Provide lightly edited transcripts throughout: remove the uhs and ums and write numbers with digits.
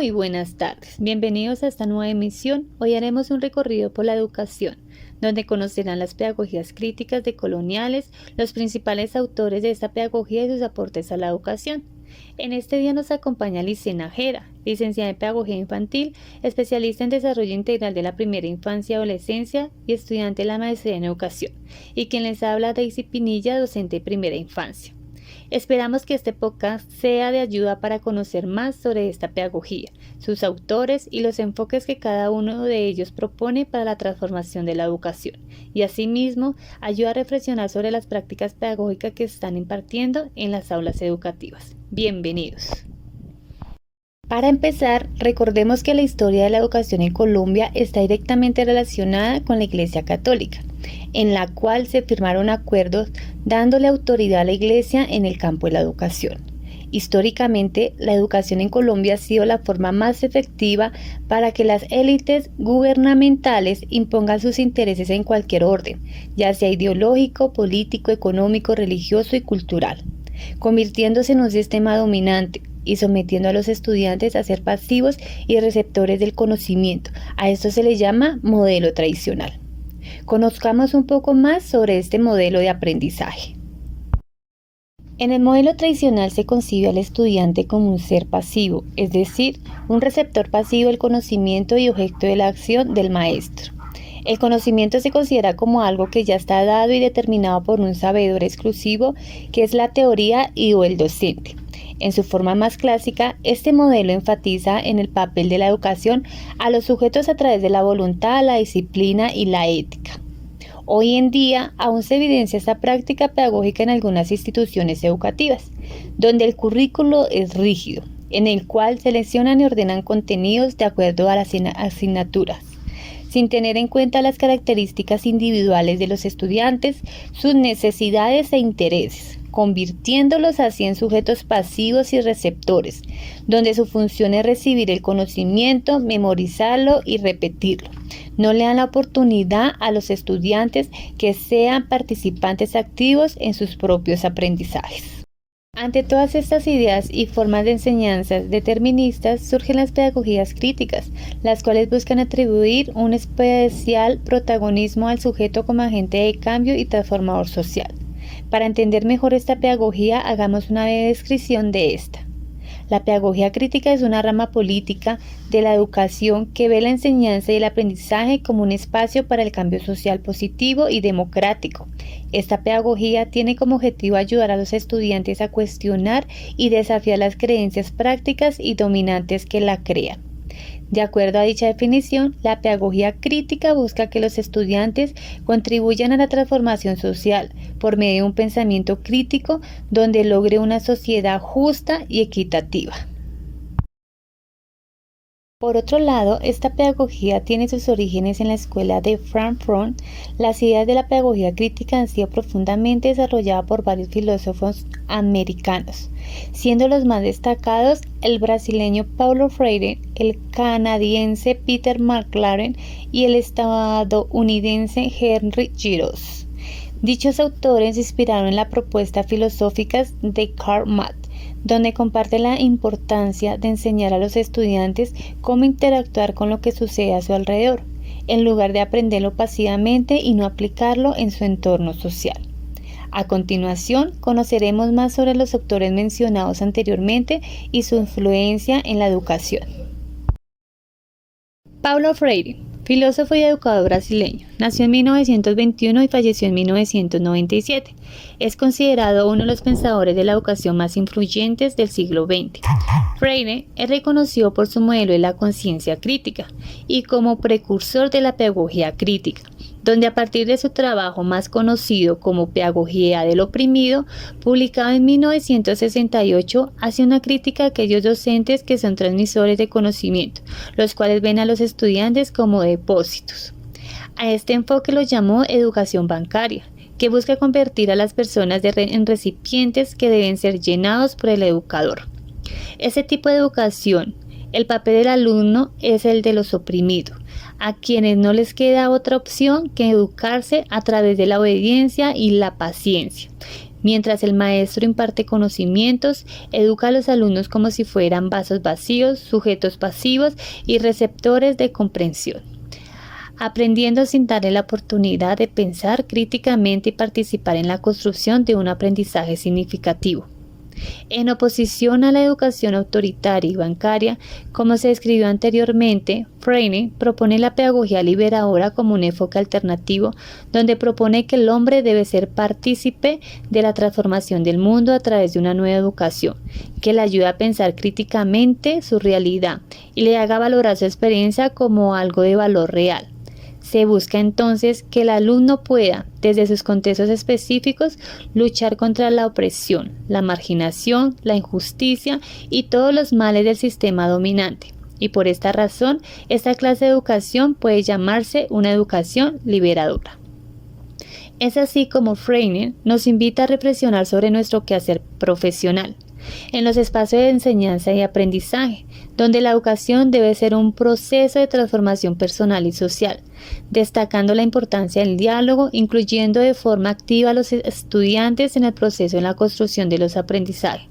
Muy buenas tardes, bienvenidos a esta nueva emisión. Hoy haremos un recorrido por la educación, donde conocerán las pedagogías críticas decoloniales, los principales autores de esta pedagogía y sus aportes a la educación. En este día nos acompaña Licena Jera, licenciada en Pedagogía Infantil, especialista en Desarrollo Integral de la Primera Infancia y Adolescencia y estudiante de la Maestría en Educación, y quien les habla Daisy Pinilla, docente de Primera Infancia. Esperamos que este podcast sea de ayuda para conocer más sobre esta pedagogía, sus autores y los enfoques que cada uno de ellos propone para la transformación de la educación, y asimismo ayuda a reflexionar sobre las prácticas pedagógicas que están impartiendo en las aulas educativas. Bienvenidos. Para empezar, recordemos que la historia de la educación en Colombia está directamente relacionada con la Iglesia Católica, en la cual se firmaron acuerdos dándole autoridad a la Iglesia en el campo de la educación. Históricamente, la educación en Colombia ha sido la forma más efectiva para que las élites gubernamentales impongan sus intereses en cualquier orden, ya sea ideológico, político, económico, religioso y cultural, convirtiéndose en un sistema dominante y sometiendo a los estudiantes a ser pasivos y receptores del conocimiento. A esto se le llama modelo tradicional. Conozcamos un poco más sobre este modelo de aprendizaje. En el modelo tradicional se concibe al estudiante como un ser pasivo, es decir, un receptor pasivo del conocimiento y objeto de la acción del maestro. El conocimiento se considera como algo que ya está dado y determinado por un sabedor exclusivo, que es la teoría y o el docente. En su forma más clásica, este modelo enfatiza en el papel de la educación a los sujetos a través de la voluntad, la disciplina y la ética. Hoy en día aún se evidencia esta práctica pedagógica en algunas instituciones educativas, donde el currículo es rígido, en el cual seleccionan y ordenan contenidos de acuerdo a las asignaturas, sin tener en cuenta las características individuales de los estudiantes, sus necesidades e intereses, convirtiéndolos así en sujetos pasivos y receptores, donde su función es recibir el conocimiento, memorizarlo y repetirlo. No le dan la oportunidad a los estudiantes que sean participantes activos en sus propios aprendizajes. Ante todas estas ideas y formas de enseñanzas deterministas surgen las pedagogías críticas, las cuales buscan atribuir un especial protagonismo al sujeto como agente de cambio y transformador social. Para entender mejor esta pedagogía, hagamos una breve descripción de esta. La pedagogía crítica es una rama política de la educación que ve la enseñanza y el aprendizaje como un espacio para el cambio social positivo y democrático. Esta pedagogía tiene como objetivo ayudar a los estudiantes a cuestionar y desafiar las creencias prácticas y dominantes que la crean. De acuerdo a dicha definición, la pedagogía crítica busca que los estudiantes contribuyan a la transformación social por medio de un pensamiento crítico donde logre una sociedad justa y equitativa. Por otro lado, esta pedagogía tiene sus orígenes en la escuela de Frankfurt. Las ideas de la pedagogía crítica han sido profundamente desarrolladas por varios filósofos americanos, siendo los más destacados el brasileño Paulo Freire, el canadiense Peter McLaren y el estadounidense Henry Giros. Dichos autores se inspiraron en las propuestas filosóficas de Karl Marx, donde comparte la importancia de enseñar a los estudiantes cómo interactuar con lo que sucede a su alrededor, en lugar de aprenderlo pasivamente y no aplicarlo en su entorno social. A continuación, conoceremos más sobre los autores mencionados anteriormente y su influencia en la educación. Paulo Freire, filósofo y educador brasileño, nació en 1921 y falleció en 1997. Es considerado uno de los pensadores de la educación más influyentes del siglo XX. Freire es reconocido por su modelo de la conciencia crítica y como precursor de la pedagogía crítica, donde a partir de su trabajo más conocido como Pedagogía del Oprimido, publicado en 1968, hace una crítica a aquellos docentes que son transmisores de conocimiento, los cuales ven a los estudiantes como depósitos. A este enfoque lo llamó educación bancaria, que busca convertir a las personas en recipientes que deben ser llenados por el educador. Ese tipo de educación, el papel del alumno es el de los oprimidos, a quienes no les queda otra opción que educarse a través de la obediencia y la paciencia, Mientras el maestro imparte conocimientos, educa a los alumnos como si fueran vasos vacíos, sujetos pasivos y receptores de comprensión, aprendiendo sin darle la oportunidad de pensar críticamente y participar en la construcción de un aprendizaje significativo. En oposición a la educación autoritaria y bancaria, como se describió anteriormente, Freire propone la pedagogía liberadora como un enfoque alternativo, donde propone que el hombre debe ser partícipe de la transformación del mundo a través de una nueva educación, que le ayude a pensar críticamente su realidad y le haga valorar su experiencia como algo de valor real. Se busca entonces que el alumno pueda, desde sus contextos específicos, luchar contra la opresión, la marginación, la injusticia y todos los males del sistema dominante. Y por esta razón, esta clase de educación puede llamarse una educación liberadora. Es así como Freire nos invita a reflexionar sobre nuestro quehacer profesional, en los espacios de enseñanza y aprendizaje, donde la educación debe ser un proceso de transformación personal y social, destacando la importancia del diálogo, incluyendo de forma activa a los estudiantes en el proceso de la construcción de los aprendizajes.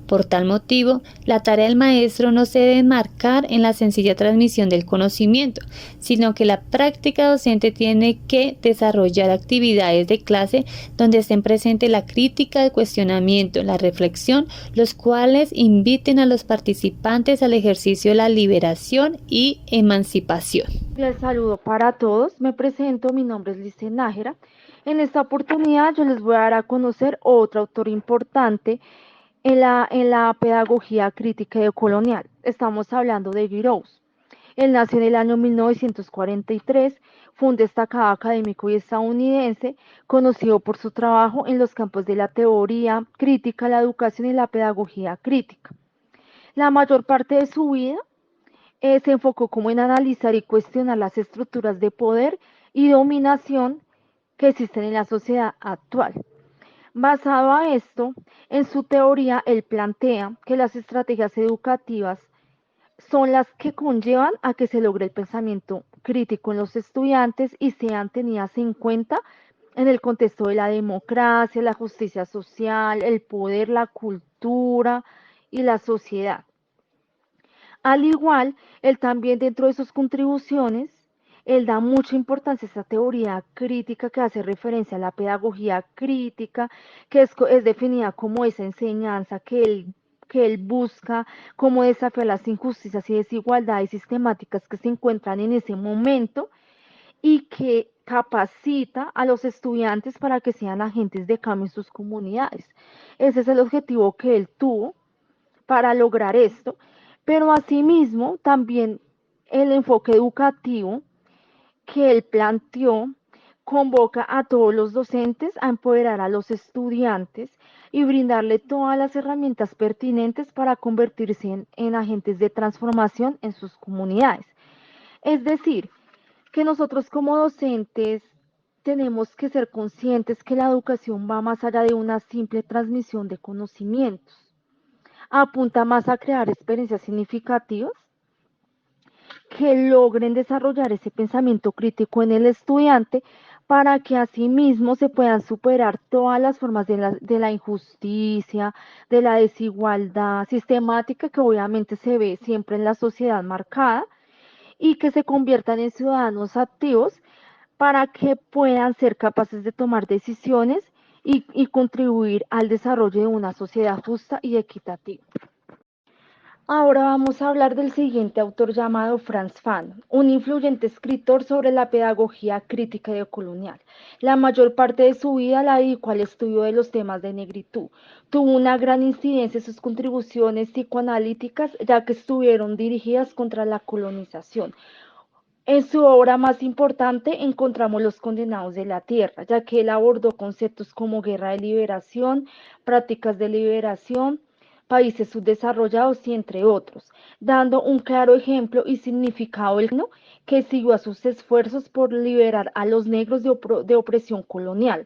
Por tal motivo, la tarea del maestro no se debe enmarcar en la sencilla transmisión del conocimiento, sino que la práctica docente tiene que desarrollar actividades de clase donde estén presentes la crítica, el cuestionamiento, la reflexión, los cuales inviten a los participantes al ejercicio de la liberación y emancipación. Les saludo para todos, me presento, mi nombre es Lice Nájera. En esta oportunidad yo les voy a dar a conocer otro autor importante en la pedagogía crítica y decolonial. Estamos hablando de Giroux. Él nació en el año 1943, fue un destacado académico y estadounidense, conocido por su trabajo en los campos de la teoría crítica, la educación y la pedagogía crítica. La mayor parte de su vida se enfocó como en analizar y cuestionar las estructuras de poder y dominación que existen en la sociedad actual. Basado a esto, en su teoría, él plantea que las estrategias educativas son las que conllevan a que se logre el pensamiento crítico en los estudiantes y sean tenidas en cuenta en el contexto de la democracia, la justicia social, el poder, la cultura y la sociedad. Al igual, él también dentro de sus contribuciones, él da mucha importancia a esta teoría crítica que hace referencia a la pedagogía crítica, que es definida como esa enseñanza que él busca, cómo desafiar las injusticias y desigualdades sistemáticas que se encuentran en ese momento y que capacita a los estudiantes para que sean agentes de cambio en sus comunidades. Ese es el objetivo que él tuvo para lograr esto, pero asimismo también el enfoque educativo que él planteó convoca a todos los docentes a empoderar a los estudiantes y brindarle todas las herramientas pertinentes para convertirse en agentes de transformación en sus comunidades. Es decir, que nosotros como docentes tenemos que ser conscientes que la educación va más allá de una simple transmisión de conocimientos. Apunta más a crear experiencias significativas que logren desarrollar ese pensamiento crítico en el estudiante para que asimismo se puedan superar todas las formas de la injusticia, de la desigualdad sistemática que obviamente se ve siempre en la sociedad marcada y que se conviertan en ciudadanos activos para que puedan ser capaces de tomar decisiones y contribuir al desarrollo de una sociedad justa y equitativa. Ahora vamos a hablar del siguiente autor llamado Frantz Fanon, un influyente escritor sobre la pedagogía crítica y decolonial. La mayor parte de su vida la dedicó al estudio de los temas de negritud. Tuvo una gran incidencia en sus contribuciones psicoanalíticas, ya que estuvieron dirigidas contra la colonización. En su obra más importante encontramos Los Condenados de la Tierra, ya que él abordó conceptos como guerra de liberación, prácticas de liberación, países subdesarrollados y entre otros, dando un claro ejemplo y significado el que siguió a sus esfuerzos por liberar a los negros de opresión colonial.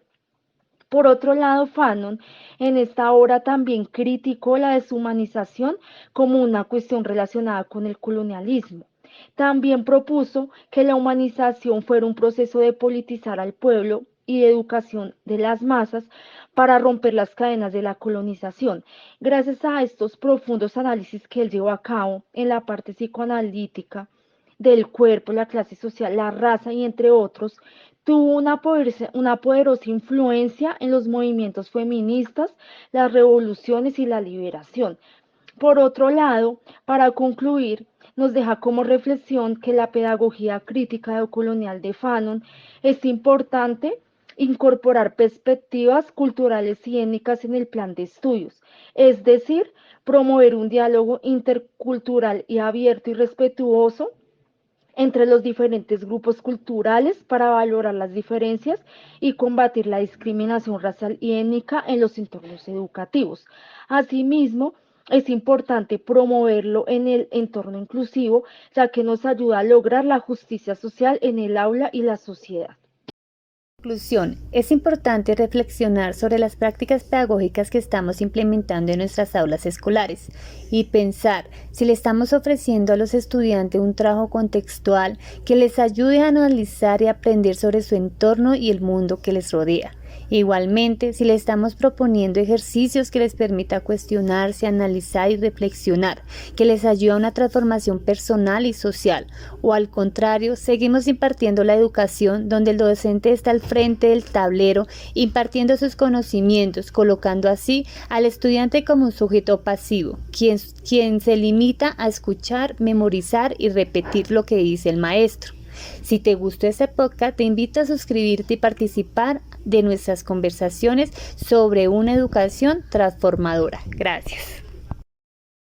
Por otro lado, Fanon en esta obra también criticó la deshumanización como una cuestión relacionada con el colonialismo. También propuso que la humanización fuera un proceso de politizar al pueblo y educación de las masas para romper las cadenas de la colonización. Gracias a estos profundos análisis que él llevó a cabo en la parte psicoanalítica del cuerpo, la clase social, la raza y entre otros, tuvo una poderosa influencia en los movimientos feministas, las revoluciones y la liberación. Por otro lado, para concluir, nos deja como reflexión que la pedagogía crítica decolonial de Fanon es importante incorporar perspectivas culturales y étnicas en el plan de estudios, es decir, promover un diálogo intercultural y abierto y respetuoso entre los diferentes grupos culturales para valorar las diferencias y combatir la discriminación racial y étnica en los entornos educativos. Asimismo, es importante promoverlo en el entorno inclusivo, ya que nos ayuda a lograr la justicia social en el aula y la sociedad. Conclusión, es importante reflexionar sobre las prácticas pedagógicas que estamos implementando en nuestras aulas escolares y pensar si le estamos ofreciendo a los estudiantes un trabajo contextual que les ayude a analizar y aprender sobre su entorno y el mundo que les rodea. Igualmente, si le estamos proponiendo ejercicios que les permita cuestionarse, analizar y reflexionar, que les ayude a una transformación personal y social, o al contrario, seguimos impartiendo la educación donde el docente está al frente del tablero impartiendo sus conocimientos, colocando así al estudiante como un sujeto pasivo, quien se limita a escuchar, memorizar y repetir lo que dice el maestro. Si te gustó este podcast, te invito a suscribirte y participar de nuestras conversaciones sobre una educación transformadora. Gracias.